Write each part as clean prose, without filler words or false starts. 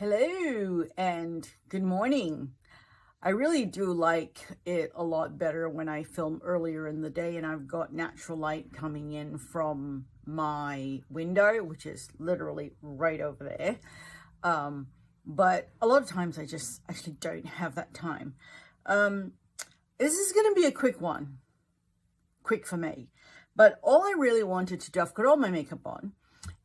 Hello and good morning. I really do like it a lot better when I film earlier in the day and I've got natural light coming in from my window, which is literally right over there. But a lot of times I just actually don't have that time. This is going to be a quick one. Quick for me. But all I really wanted to do, I've got all my makeup on.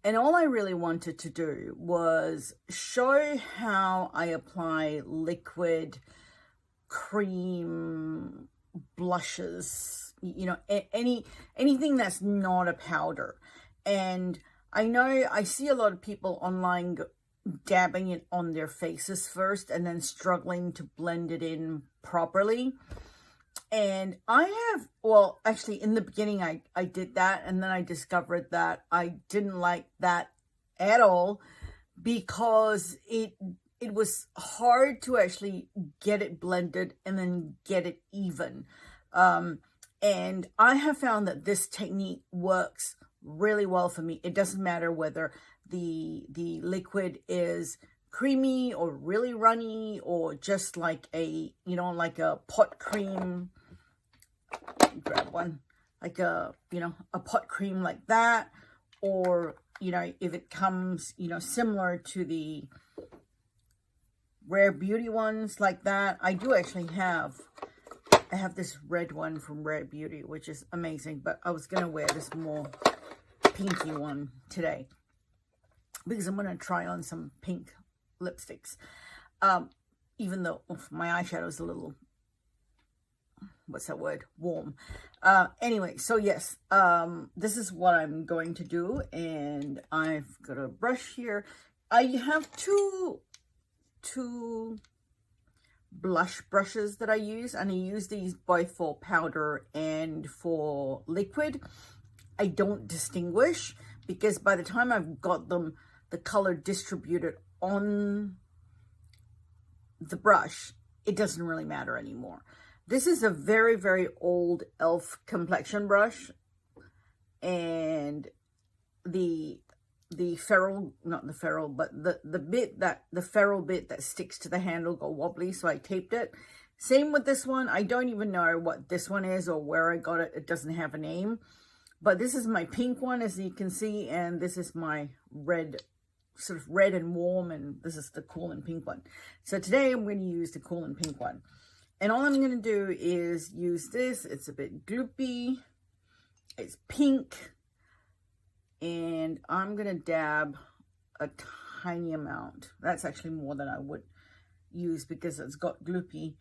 And all I really wanted to do was show how I apply liquid, cream, blushes, you know, anything that's not a powder. And I know I see a lot of people online dabbing it on their faces first and then struggling to blend it in properly. And I have, well, actually in the beginning, I did that. And then I discovered that I didn't like that at all because it was hard to actually get it blended and then get it even. And I have found that this technique works really well for me. It doesn't matter whether the liquid is creamy or really runny or just like a, you know, like a pot cream. Grab one, like a, you know, a pot cream like that, or, you know, if it comes, you know, similar to the Rare Beauty ones like that. I do actually have, I have this red one from Rare Beauty, which is amazing, but I was going to wear this more pinky one today because I'm going to try on some pink lipsticks, even though my eyeshadow is a little, what's that word, warm. Anyway, so yes, this is what I'm going to do, and I've got a brush here. I have two blush brushes that I use, and I use these both for powder and for liquid. I don't distinguish because by the time I've got them, the color distributed on the brush, it doesn't really matter anymore. This is a very, very old e.l.f. complexion brush, and the ferrule, not the ferrule, but the bit that, the ferrule bit that sticks to the handle got wobbly, so I taped it. Same with this one. I don't even know what this one is or where I got it. It doesn't have a name, but this is my pink one, as you can see, and this is my red, sort of red and warm, and this is the cool and pink one. So today I'm going to use the cool and pink one. And all I'm going to do is use this. It's a bit gloopy. It's pink. And I'm going to dab a tiny amount. That's actually more than I would use because it's got gloopy.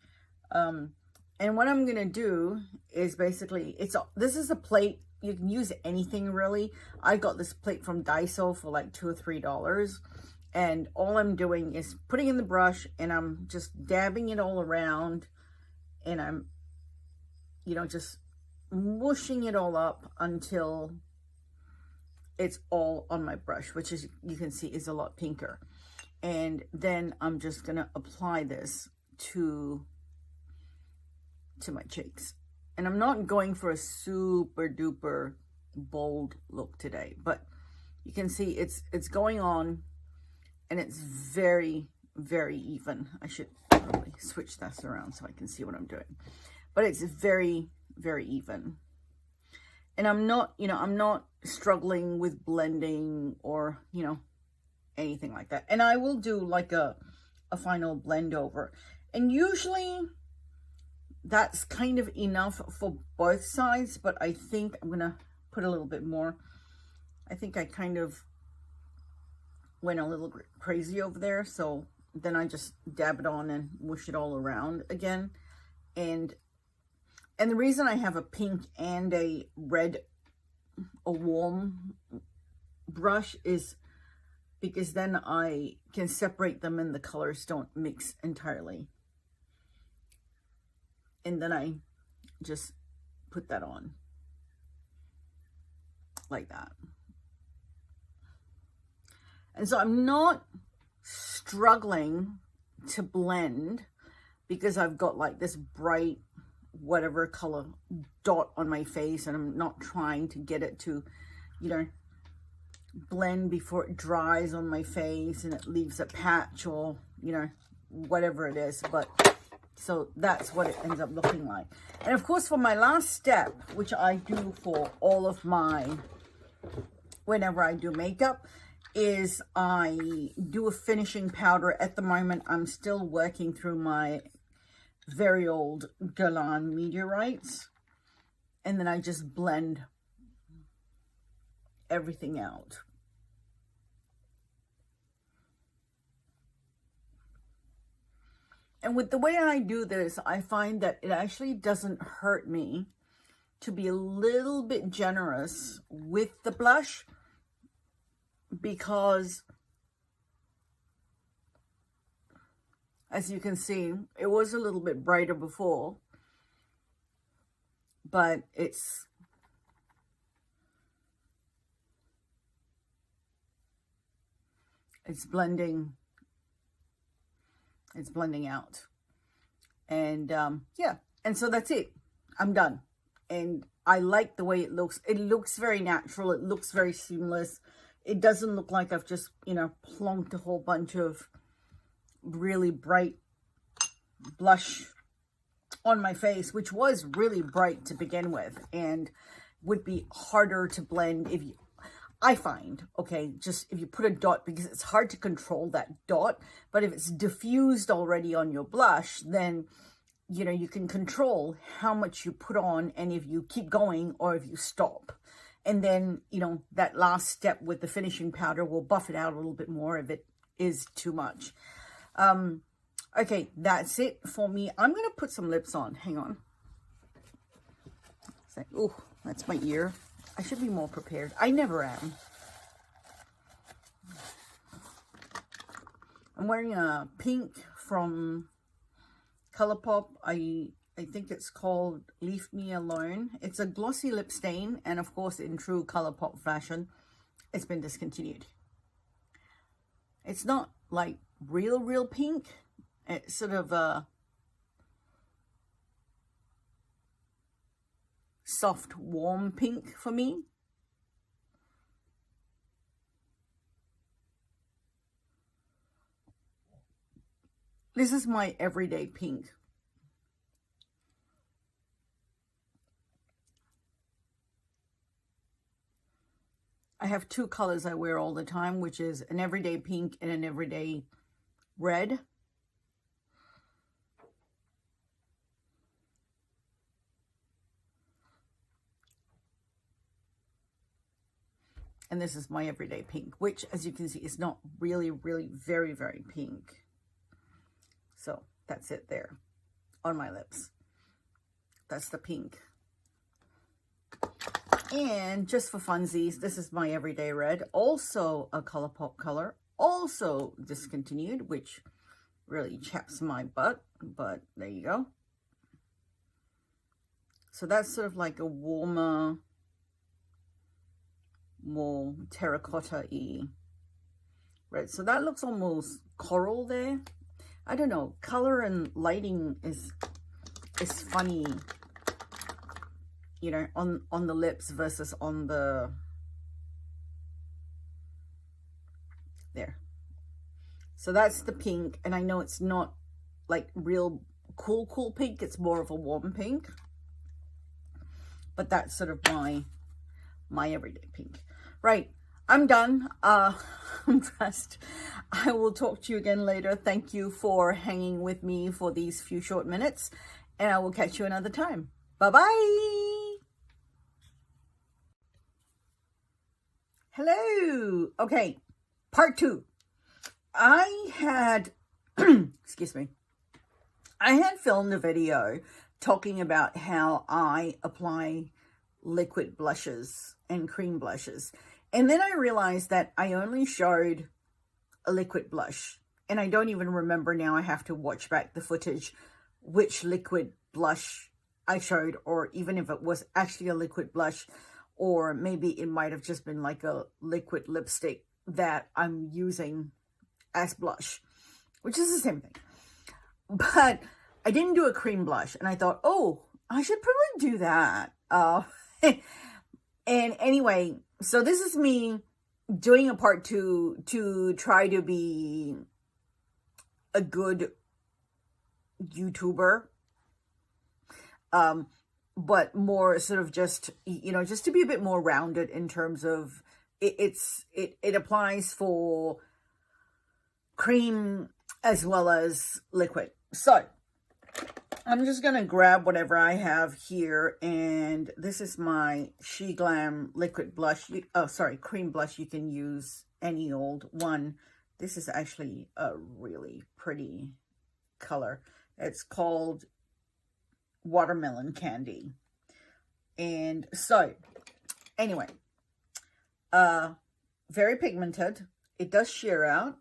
And what I'm going to do is basically, this is a plate. You can use anything really. I got this plate from Daiso for like $2 or $3. And all I'm doing is putting in the brush and I'm just dabbing it all around. And I'm, you know, just mushing it all up until it's all on my brush, which is, you can see, is a lot pinker. And then I'm just going to apply this to my cheeks. And I'm not going for a super duper bold look today, but you can see it's going on and it's very, very even. I should probably switch this around so I can see what I'm doing, but it's very, very even. And I'm not, you know, I'm not struggling with blending or, you know, anything like that. And I will do like a final blend over, and usually that's kind of enough for both sides, but I think I'm gonna put a little bit more. I think I kind of went a little crazy over there, so then I just dab it on and mush it all around again. And the reason I have a pink and a red, a warm brush, is because then I can separate them and the colors don't mix entirely. And then I just put that on like that. And so I'm not struggling to blend because I've got like this bright whatever color dot on my face, and I'm not trying to get it to, you know, blend before it dries on my face and it leaves a patch or, you know, whatever it is. But so that's what it ends up looking like. And of course, for my last step, which I do for all of my, whenever I do makeup, is I do a finishing powder. At the moment, I'm still working through my very old Guerlain meteorites. And then I just blend everything out. And with the way I do this, I find that it actually doesn't hurt me to be a little bit generous with the blush, because as you can see, it was a little bit brighter before, but it's blending out. And yeah, and so that's it. I'm done. And I like the way it looks. It looks very natural. It looks very seamless. It doesn't look like I've just, you know, plonked a whole bunch of really bright blush on my face, which was really bright to begin with and would be harder to blend if you, I find, okay, just if you put a dot, because it's hard to control that dot, but if it's diffused already on your blush, then, you know, you can control how much you put on and if you keep going or if you stop. And then, you know, that last step with the finishing powder will buff it out a little bit more if it is too much. Okay, that's it for me. I'm going to put some lips on. Hang on. Oh, that's my ear. I should be more prepared. I never am. I'm wearing a pink from ColourPop. I think it's called Leave Me Alone. It's a glossy lip stain, and of course, in true ColourPop fashion, it's been discontinued. It's not like real pink. It's sort of a soft, warm pink for me. This is my everyday pink. I have two colors I wear all the time, which is an everyday pink and an everyday red. And this is my everyday pink, which, as you can see, is not really very pink. So that's it there on my lips. That's the pink. And just for funsies, this is my everyday red, also a ColourPop color, also discontinued, which really chaps my butt, but there you go. So that's sort of like a warmer, more terracotta-y red. So that looks almost coral there. I don't know, color and lighting is funny, you know, on the lips versus on the, there. So that's the pink, and I know it's not like real cool pink, it's more of a warm pink, but that's sort of my everyday pink. Right, I'm done. I'm dressed. I will talk to you again later. Thank you for hanging with me for these few short minutes, and I will catch you another time. Bye-bye. Hello. Okay, part 2. I had, excuse me, I had filmed a video talking about how I apply liquid blushes and cream blushes. And then I realized that I only showed a liquid blush. And I don't even remember now. I have to watch back the footage, which liquid blush I showed, or even if it was actually a liquid blush, or maybe it might have just been like a liquid lipstick that I'm using as blush, which is the same thing. But I didn't do a cream blush, and I thought, oh, I should probably do that. And anyway, so this is me doing a part two to try to be a good YouTuber, but more sort of just, you know, just to be a bit more rounded in terms of it applies for cream as well as liquid. So I'm just going to grab whatever I have here, and this is my She Glam liquid blush. Cream blush. You can use any old one. This is actually a really pretty color. It's called Watermelon Candy. And so, anyway, very pigmented. It does sheer out.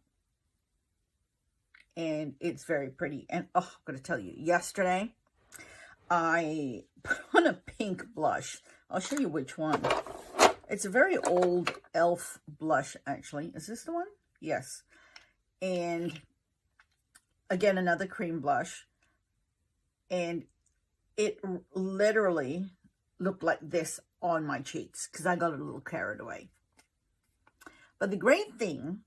And it's very pretty. And oh, I'm going to tell you, yesterday I put on a pink blush. I'll show you which one. It's a very old e.l.f. blush, actually. Is this the one? Yes. And again, another cream blush. And it literally looked like this on my cheeks because I got a little carried away. But the great thing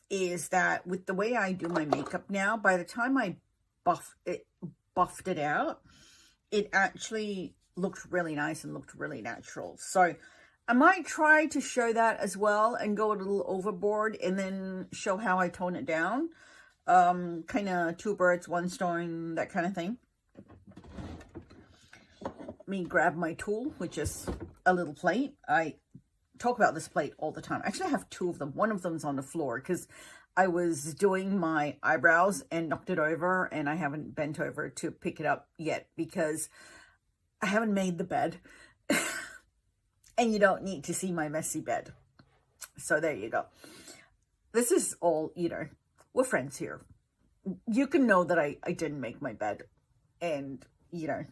is that with the way I do my makeup now, by the time I buffed it out, it actually looked really nice and looked really natural. So I might try to show that as well and go a little overboard and then show how I tone it down. Kind of two birds, one stone, that kind of thing. Let me grab my tool, which is a little plate. I talk about this plate all the time. Actually, I have two of them. One of them's on the floor because I was doing my eyebrows and knocked it over, and I haven't bent over to pick it up yet because I haven't made the bed. And you don't need to see my messy bed. So there you go. This is all, you know, we're friends here. You can know that I didn't make my bed, and, you know,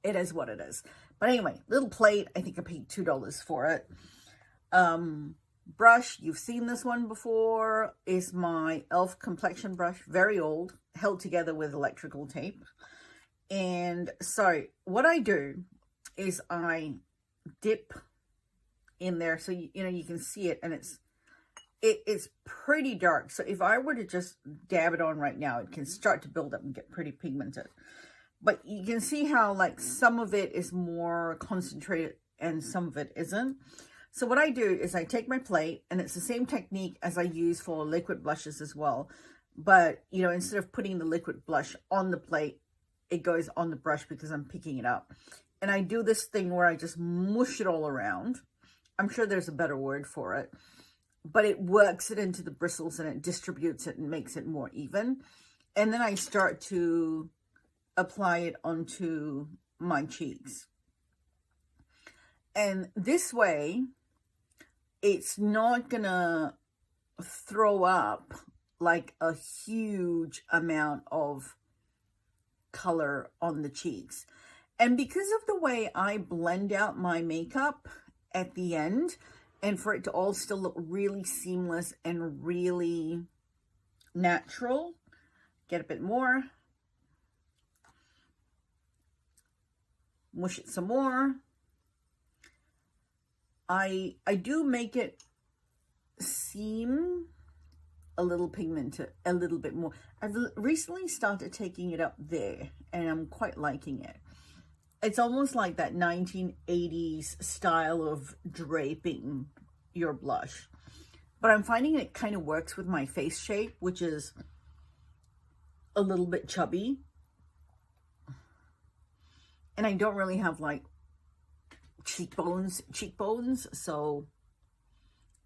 it is what it is. But anyway, little plate. I think I paid $2 for it. Brush, you've seen this one before, is my e.l.f. complexion brush. Very old, held together with electrical tape. And so what I do is I dip in there so you know you can see it, and it's pretty dark. So if I were to just dab it on right now, it can start to build up and get pretty pigmented. But you can see how like some of it is more concentrated and some of it isn't. So what I do is I take my plate, and it's the same technique as I use for liquid blushes as well. But, you know, instead of putting the liquid blush on the plate, it goes on the brush because I'm picking it up. And I do this thing where I just mush it all around. I'm sure there's a better word for it. But it works it into the bristles, and it distributes it and makes it more even. And then I start to apply it onto my cheeks. And this way, it's not gonna throw up like a huge amount of color on the cheeks. And because of the way I blend out my makeup at the end, and for it to all still look really seamless and really natural, get a bit more. Mush it some more. I do make it seem a little pigmented, a little bit more. I've recently started taking it up there, and I'm quite liking it. It's almost like that 1980s style of draping your blush. But I'm finding it kind of works with my face shape, which is a little bit chubby. And I don't really have like cheekbones, so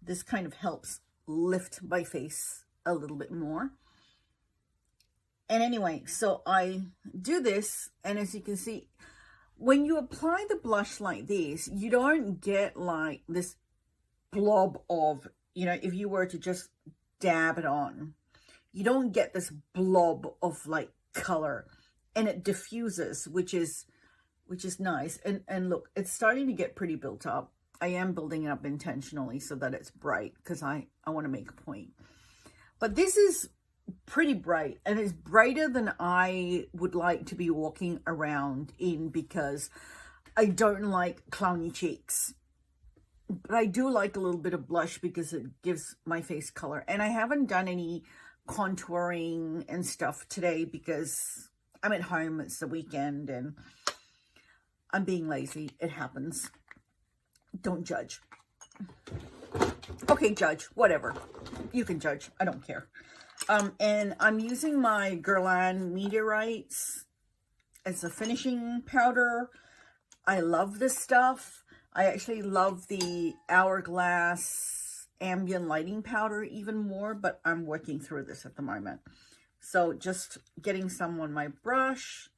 this kind of helps lift my face a little bit more. And anyway, so I do this, and as you can see, when you apply the blush like this, you don't get like this blob of, you know, if you were to just dab it on, you don't get this blob of like color, and it diffuses, which is nice. And look, it's starting to get pretty built up. I am building it up intentionally so that it's bright because I want to make a point. But this is pretty bright, and it's brighter than I would like to be walking around in because I don't like clowny cheeks. But I do like a little bit of blush because it gives my face color. And I haven't done any contouring and stuff today because I'm at home. It's the weekend and I'm being lazy. It happens. Don't judge. Okay, judge. Whatever. You can judge. I don't care. And I'm using my Guerlain Meteorites as a finishing powder. I love this stuff. I actually love the Hourglass Ambient Lighting Powder even more, but I'm working through this at the moment. So just getting some on my brush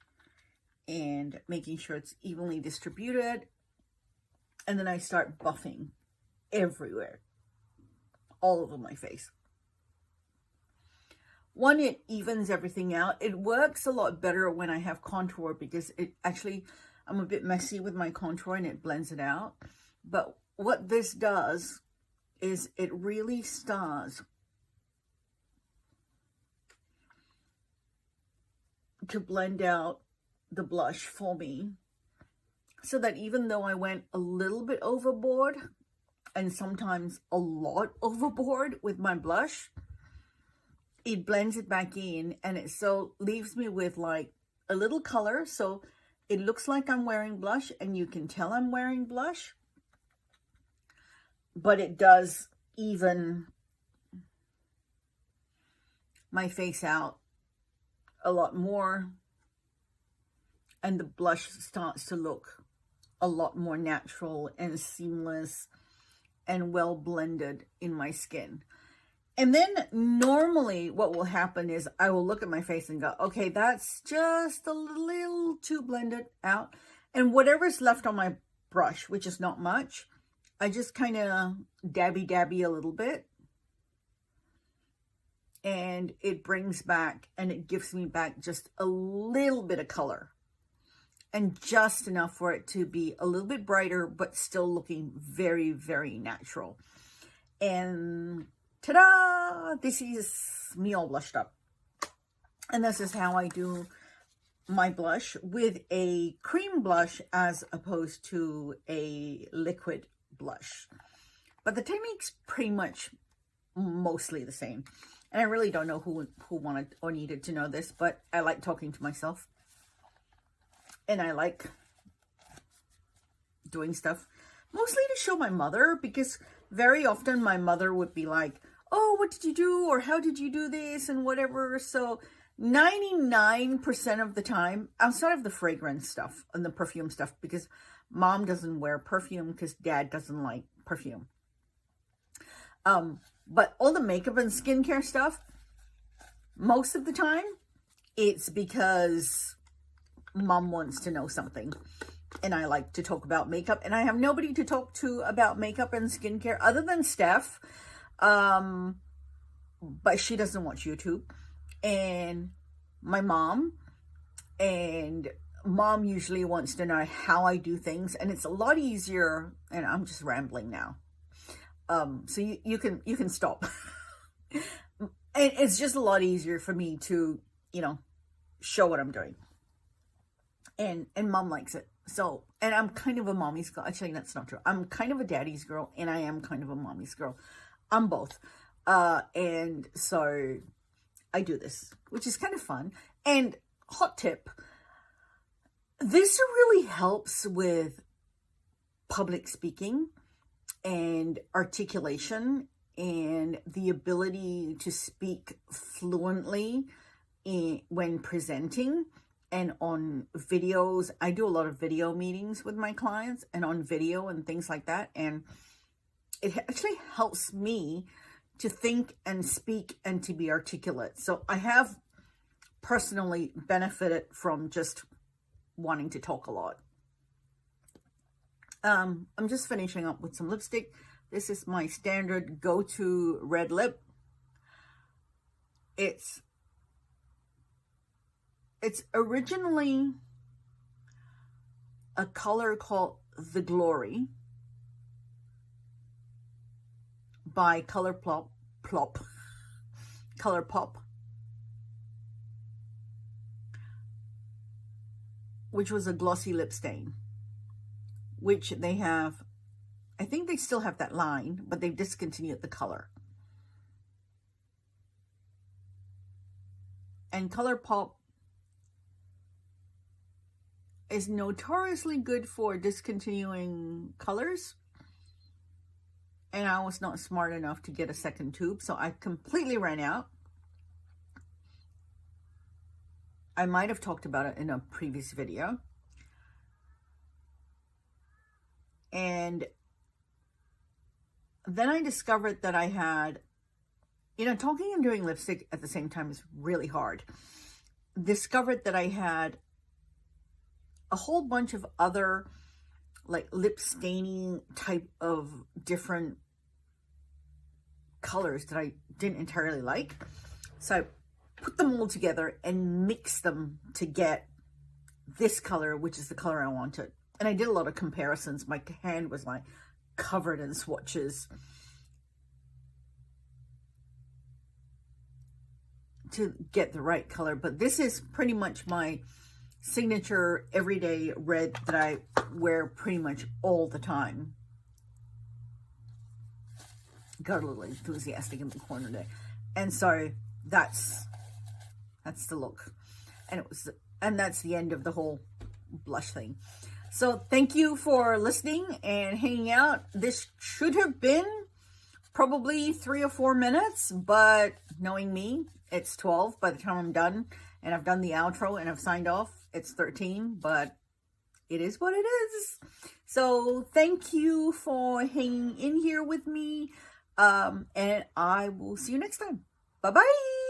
and making sure it's evenly distributed. And then I start buffing everywhere, all over my face. One, it evens everything out. It works a lot better when I have contour because it actually, I'm a bit messy with my contour and it blends it out. But what this does is it really starts to blend out the blush for me, so that even though I went a little bit overboard and sometimes a lot overboard with my blush, it blends it back in, and it so leaves me with like a little color. So it looks like I'm wearing blush and you can tell I'm wearing blush, but it does even my face out a lot more, and the blush starts to look a lot more natural and seamless and well blended in my skin. And then normally what will happen is I will look at my face and go, okay, that's just a little too blended out. And whatever's left on my brush, which is not much, I just kind of dabby a little bit. And it brings back, and it gives me back just a little bit of color. And just enough for it to be a little bit brighter, but still looking very, very natural. And ta-da! This is me all blushed up. And this is how I do my blush, with a cream blush as opposed to a liquid blush. But the technique's pretty much mostly the same. And I really don't know who wanted or needed to know this, but I like talking to myself. And I like doing stuff mostly to show my mother, because very often my mother would be like, oh, what did you do? Or how did you do this? And whatever. So 99% of the time, outside of the fragrance stuff and the perfume stuff, because mom doesn't wear perfume because dad doesn't like perfume. But all the makeup and skincare stuff, most of the time, it's because mom wants to know something. And I like to talk about makeup. And I have nobody to talk to about makeup and skincare other than Steph. But she doesn't watch YouTube. And my mom. And mom usually wants to know how I do things. And it's a lot easier. And I'm just rambling now. So you can stop. And it's just a lot easier for me to, show what I'm doing. And mom likes it. So, and I'm kind of a mommy's girl. Actually, that's not true. I'm kind of a daddy's girl, and I am kind of a mommy's girl. I'm both. And so I do this, which is kind of fun. And hot tip, this really helps with public speaking and articulation and the ability to speak fluently when presenting. And on videos, I do a lot of video meetings with my clients and on video and things like that. And it actually helps me to think and speak and to be articulate. So I have personally benefited from just wanting to talk a lot. I'm just finishing up with some lipstick. This is my standard go-to red lip. It's originally a color called The Glory by ColourPop, which was a glossy lip stain, which they have I think they still have that line, but they've discontinued the color. And ColourPop is notoriously good for discontinuing colors. And I was not smart enough to get a second tube, so I completely ran out. I might have talked about it in a previous video. And then I discovered that I had, talking and doing lipstick at the same time is really hard. Discovered that I had a whole bunch of other like lip staining type of different colors that I didn't entirely like. So I put them all together and mixed them to get this color, which is the color I wanted. And I did a lot of comparisons. My hand was like covered in swatches to get the right color. But this is pretty much my signature everyday red that I wear pretty much all the time. Got a little enthusiastic in the corner there. And so that's the look. And that's the end of the whole blush thing. So thank you for listening and hanging out. This should have been probably 3 or 4 minutes, but knowing me, it's 12 by the time I'm done. And I've done the outro and I've signed off. It's 13, but it is what it is. So thank you for hanging in here with me. And I will see you next time. Bye-bye.